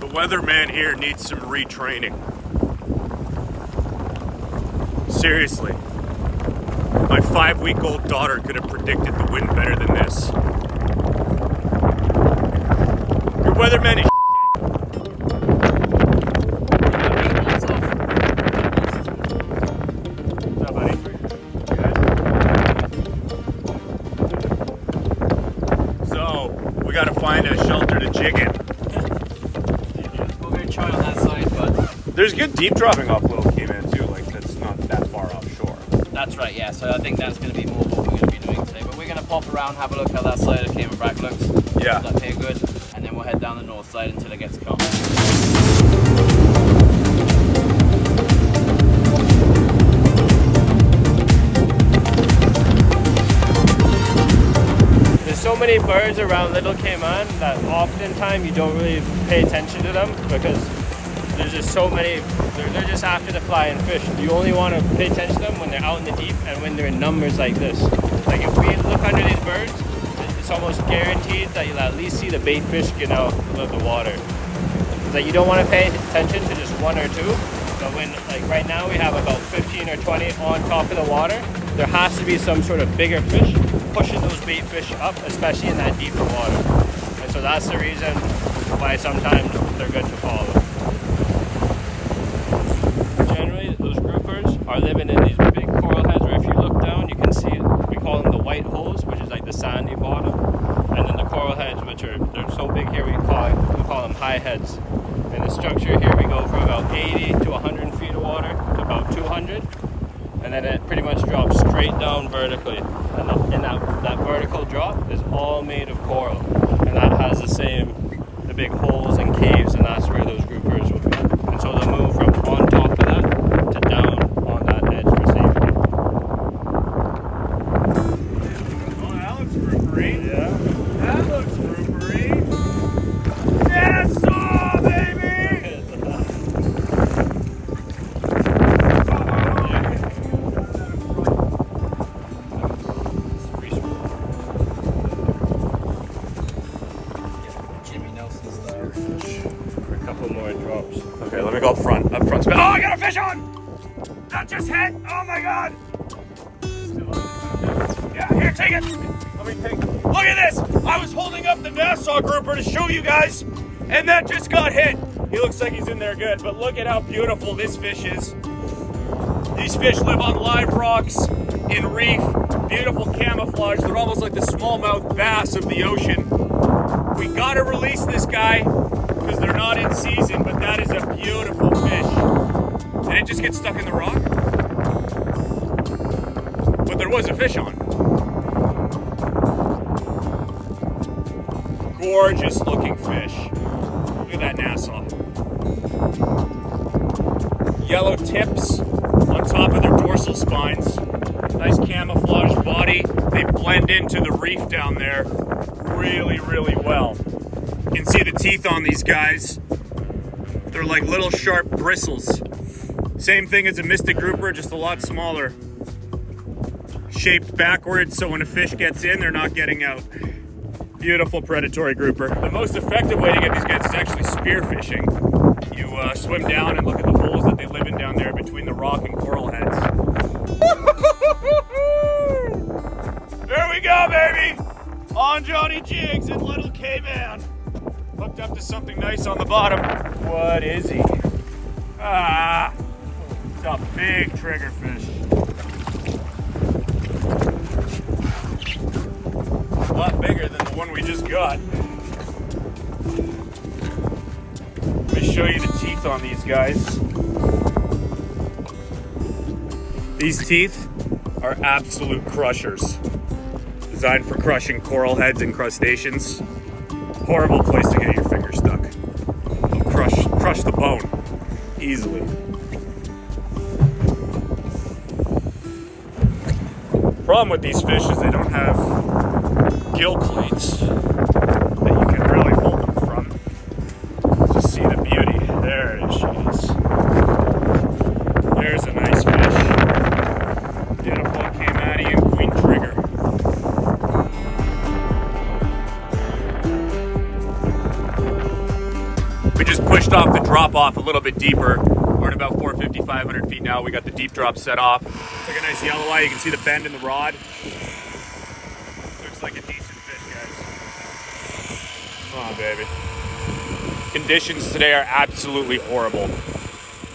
weatherman here needs some retraining. Seriously. My 5-week-old daughter could have predicted the wind better than this. Your weatherman is What's up, buddy? Good? So, we gotta find a shelter to jig in. We're gonna try on that side, but... There's good deep dropping off Little Cayman too, like that's not that far offshore. That's right, yeah, so I think that's going to be more what we're going to be doing today. But we're going to pop around, have a look how that side of Cayman Brack looks. Yeah. Look here good, and then we'll head down the north side until it gets calm. There's so many birds around Little Cayman that oftentimes you don't really pay attention to them because there's just so many, they're just after the flying fish. You only want to pay attention to them when they're out in the deep and when they're in numbers like this. Like if we look under these birds, it's almost guaranteed that you'll at least see the bait fish get out of the water. It's like you don't want to pay attention to just one or two, but when, like right now we have about 15 or 20 on top of the water, there has to be some sort of bigger fish pushing those bait fish up, especially in that deeper water. And so that's the reason why sometimes they're good to follow. Are living in these big coral heads where if you look down you can see it. We call them the white holes, which is like the sandy bottom, and then the coral heads, which are they're so big here we call them high heads. In the structure here we go from about 80 to 100 feet of water to about 200, and then it pretty much drops straight down vertically, and that vertical drop is all made of coral, and that has the big holes and caves, and that's where those groupers will go. And so they'll move from on top of that to down on that edge for safety. Oh, that looks groupery. Yeah. That looks groupery. Yes, oh, baby! Jimmy Nelson style. For a couple more drops. Okay, let me go up front. Up front. Oh, I got a fish on! That just hit! Oh my god! Yeah, here, take it! Let me take it. Look at this! I was holding up the Nassau grouper to show you guys, and that just got hit. He looks like he's in there good, but look at how beautiful this fish is. These fish live on live rocks in reef. Beautiful camouflage. They're almost like the smallmouth bass of the ocean. We gotta release this guy because they're not in season, but that is a beautiful fish. Did it just get stuck in the rock? But there was a fish on. Gorgeous looking fish. Look at that Nassau. Yellow tips on top of their dorsal spines. Nice camouflage body. They blend into the reef down there really, really well. You can see the teeth on these guys. They're like little sharp bristles. Same thing as a mystic grouper, just a lot smaller. Shaped backwards, so when a fish gets in, they're not getting out. Beautiful predatory grouper. The most effective way to get these guys is actually spearfishing. You swim down and look at the holes that they live in down there between the rock and coral heads. There we go, baby! On Johnny Jigs in Little Cayman. Hooked up to something nice on the bottom. What is he? Ah, it's a big triggerfish. A lot bigger than the one we just got. Let me show you the teeth on these guys. These teeth are absolute crushers. Designed for crushing coral heads and crustaceans. Horrible place to get your finger stuck. They'll crush the bone easily. Problem with these fish is they don't have gill plates that you can really hold them from. Let's just see the beauty. There she is. There's a nice fish. Beautiful Caymanian queen trigger. We just pushed off the drop off a little bit deeper. We're at about 450, 500 feet now. We got the deep drop set off. It's like a nice yellow eye. You can see the bend in the rod. Looks like a decent fish, guys. Come on, baby. Conditions today are absolutely horrible.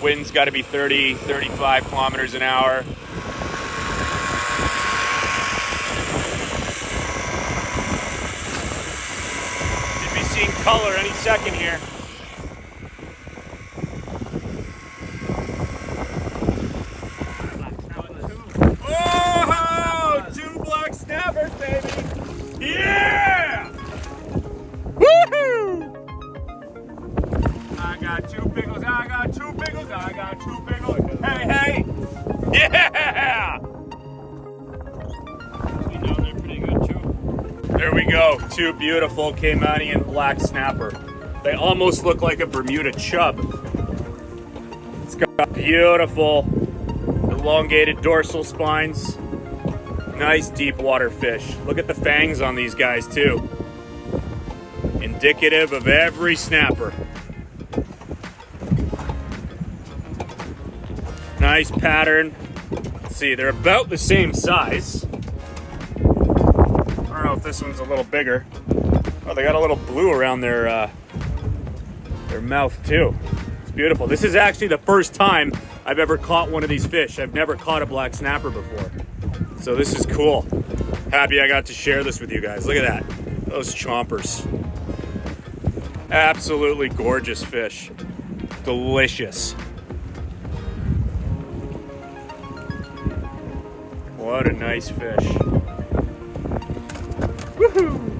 Wind's got to be 30, 35 kilometers an hour. Should be seeing color any second here. Oh, 2 black snappers, baby. Yeah! Woohoo! I got 2 pickles, I got 2 pickles, I got 2 pickles. Hey, hey! Yeah! They're pretty good too. There we go. 2 beautiful Caymanian black snapper. They almost look like a Bermuda chub. It's got beautiful elongated dorsal spines. Nice deep water fish. Look at the fangs on these guys too. Indicative of every snapper. Nice pattern. Let's see, they're about the same size. I don't know if this one's a little bigger. Oh, they got a little blue around their mouth too. It's beautiful. This is actually the first time I've ever caught one of these fish. I've never caught a black snapper before. So this is cool. Happy I got to share this with you guys. Look at that. Those chompers. Absolutely gorgeous fish. Delicious. What a nice fish. Woohoo!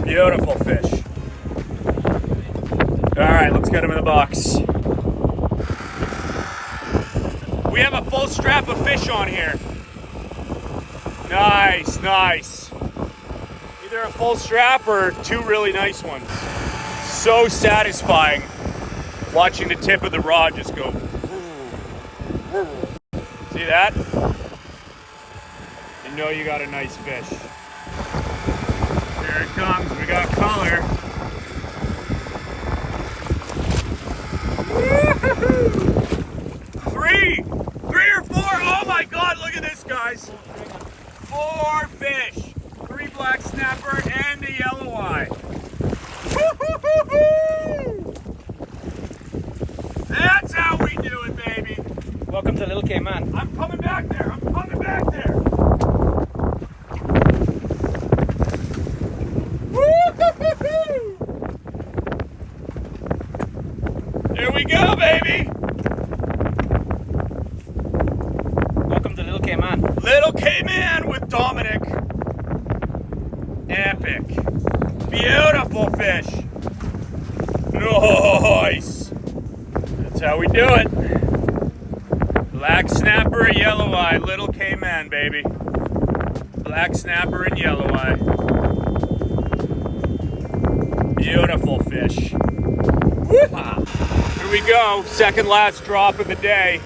Beautiful fish. All right, let's get him in the box. We have a full strap of fish on here. Nice, nice. Either a full strap or 2 really nice ones. So satisfying watching the tip of the rod just go. See that? You know you got a nice fish. Here it comes, we got color. Three or 4, oh my God, look at this, guys. 4 fish, 3 black snapper and a yellow eye. That's how we do it, baby. Welcome to Little Cayman. I'm coming back there, I'm coming back there. There we go, baby. Welcome to Little Cayman. Little Cayman with Dominic. Epic. Beautiful fish. Nice. That's how we do it. Black snapper, yellow eye. Little Cayman, baby. Black snapper and yellow eye. Beautiful fish. Woo-ha. Here we go. Second last drop of the day.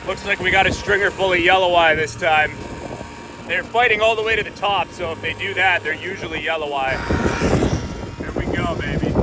Looks like we got a stringer full of yellow eye this time. They're fighting all the way to the top, so if they do that, they're usually yellow eye. Here we go, baby.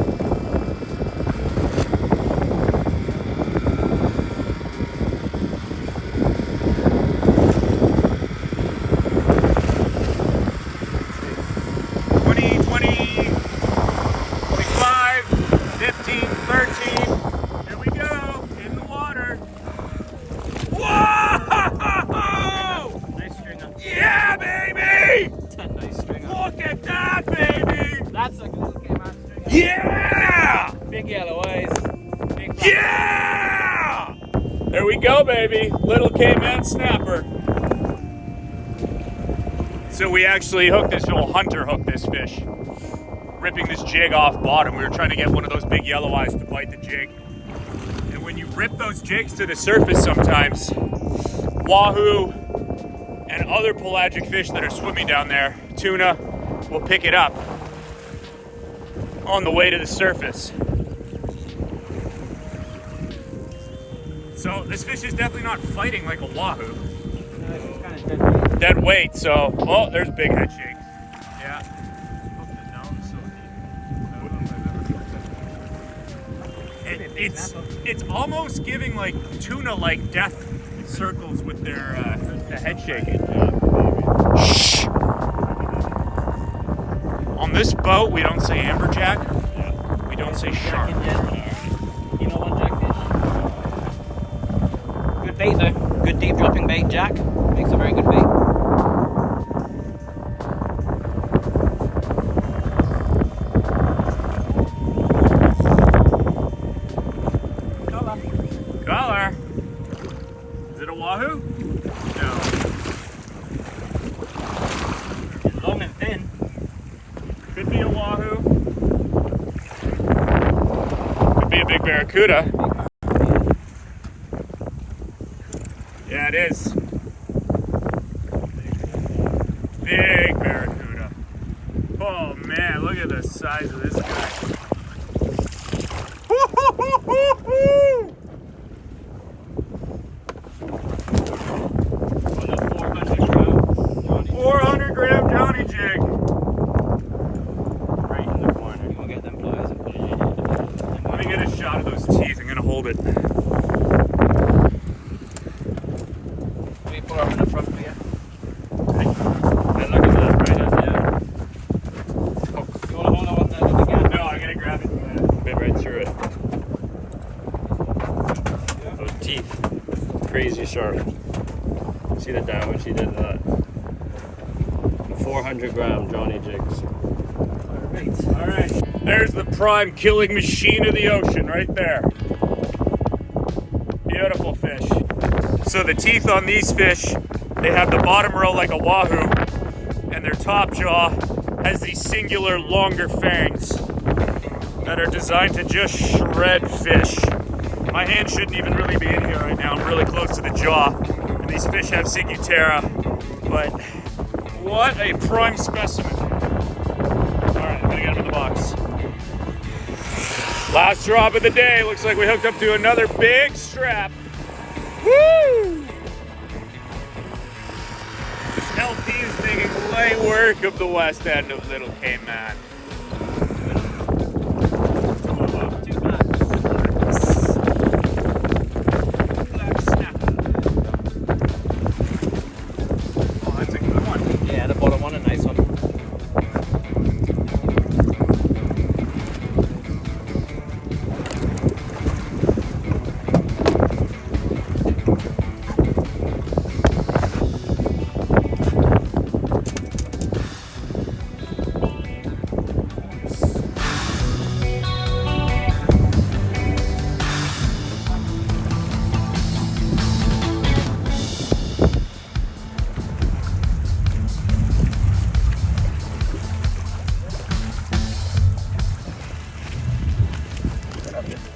Yeah! Big yellow eyes. Big Yeah! There we go, baby. Little Cayman snapper. So we actually hooked this little hunter hooked this fish. Ripping this jig off bottom. We were trying to get one of those big yellow eyes to bite the jig. And when you rip those jigs to the surface sometimes, wahoo and other pelagic fish that are swimming down there, tuna, will pick it up on the way to the surface. So this fish is definitely not fighting like a wahoo. It's kind of dead. Dead weight, so, oh, there's big head shake. Yeah. It's almost giving like tuna-like death circles with their the head shaking. Shh. On this boat, we don't say amberjack. We don't say shark. You know what, jackfish? Good bait though. Good deep dropping bait, jack. Makes a very good bait. Color. Is it a wahoo? No. Long and thin. Could be a wahoo. Could be a big barracuda. Yeah, it is. Big barracuda. Oh man, look at the size of this guy. Woo-hoo-hoo-hoo-hoo! 400-gram Johnny jig. Right in the corner. We'll get them pliers and put it in. Let me get a shot of those teeth. I'm gonna hold it. We put them in the front for you. And look at that, right? Yeah. You want to hold on to the gap? No, I'm gonna grab it. Bit right through it. Those teeth, crazy sharp. See the damage he did to that. 400-gram Johnny jigs. All right. There's the prime killing machine of the ocean right there. Beautiful fish. So the teeth on these fish, they have the bottom row like a wahoo, and their top jaw has these singular longer fangs that are designed to just shred fish. My hand shouldn't even really be in here right now. I'm really close to the jaw, and these fish have ciguatera, but what a prime specimen. All right, I'm gonna get him in the box. Last drop of the day. Looks like we hooked up to another big strap. Woo! LP is making light work of the west end of Little Cayman. Oh, that's a good one. Yeah, the bottom one, a nice one.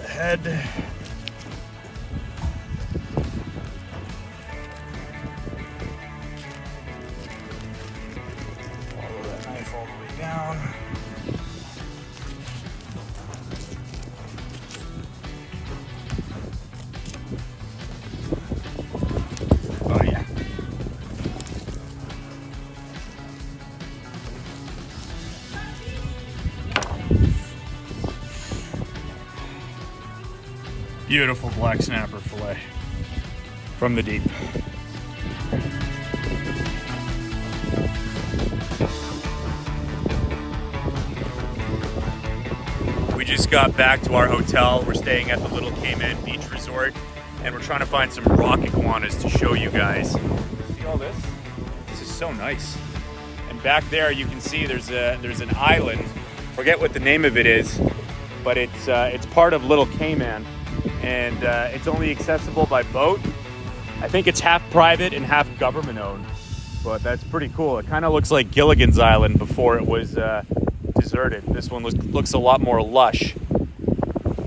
Head. Follow that knife all the way down. Oh yeah. Beautiful black snapper fillet from the deep. We just got back to our hotel. We're staying at the Little Cayman Beach Resort, and we're trying to find some rock iguanas to show you guys. See all this? This is so nice. And back there you can see there's an island. Forget what the name of it is, but it's part of Little Cayman. And it's only accessible by boat. I think it's half private and half government owned, but that's pretty cool. It kind of looks like Gilligan's Island before it was deserted. This one looks a lot more lush.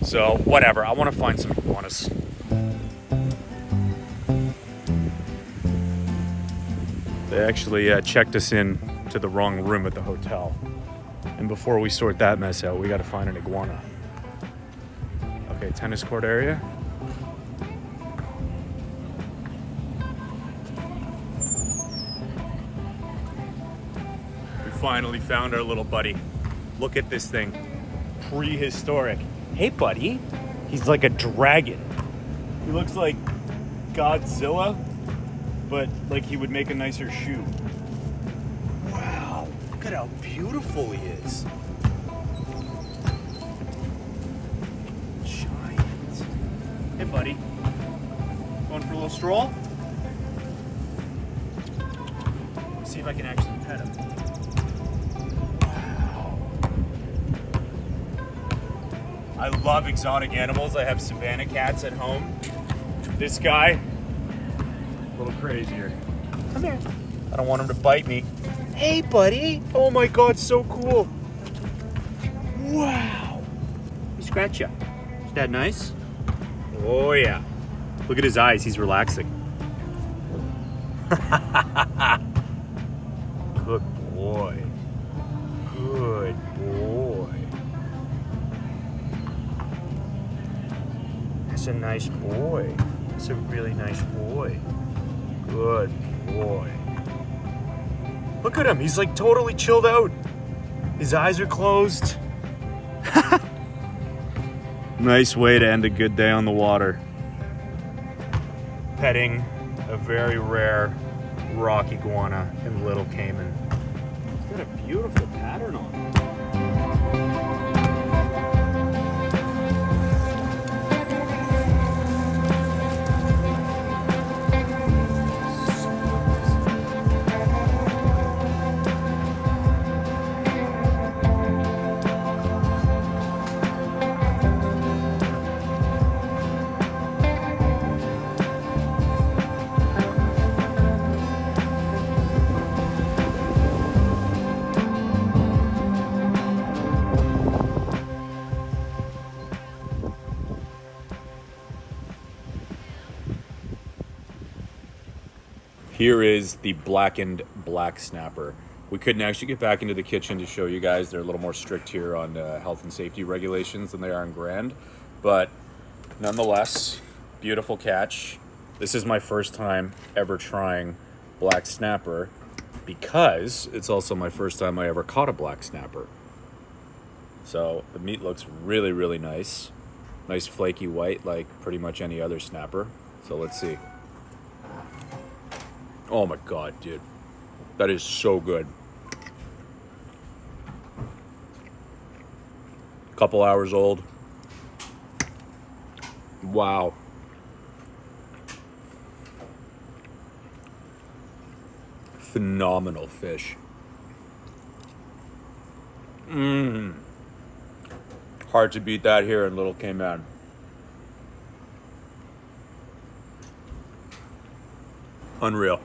So whatever, I want to find some iguanas. They actually checked us in to the wrong room at the hotel. And before we sort that mess out, we got to find an iguana. Okay, tennis court area. finally found our little buddy. Look at this thing. Prehistoric. Hey, buddy. He's like a dragon. He looks like Godzilla, but like he would make a nicer shoe. Wow, look at how beautiful he is. Giant. Hey, buddy. Going for a little stroll? See if I can actually pet him. Wow. I love exotic animals. I have Savannah cats at home. This guy, a little crazier. Come here. I don't want him to bite me. Hey, buddy. Oh my God, so cool. Wow. He scratch you. Is that nice? Oh yeah. Look at his eyes. He's relaxing. Good boy. Good boy. That's a nice boy. That's a really nice boy. Good boy. Look at him. He's like totally chilled out. His eyes are closed. Nice way to end a good day on the water. Petting a very rare rock iguana in Little Cayman. It's got a beautiful pattern on it. Here is the blackened black snapper. We couldn't actually get back into the kitchen to show you guys. They're a little more strict here on health and safety regulations than they are in Grand. But nonetheless, beautiful catch. This is my first time ever trying black snapper because it's also my first time I ever caught a black snapper. So the meat looks really, really nice. Nice flaky white like pretty much any other snapper. So let's see. Oh my God, dude. That is so good. Couple hours old. Wow. Phenomenal fish. Hard to beat that here in Little Cayman. Unreal.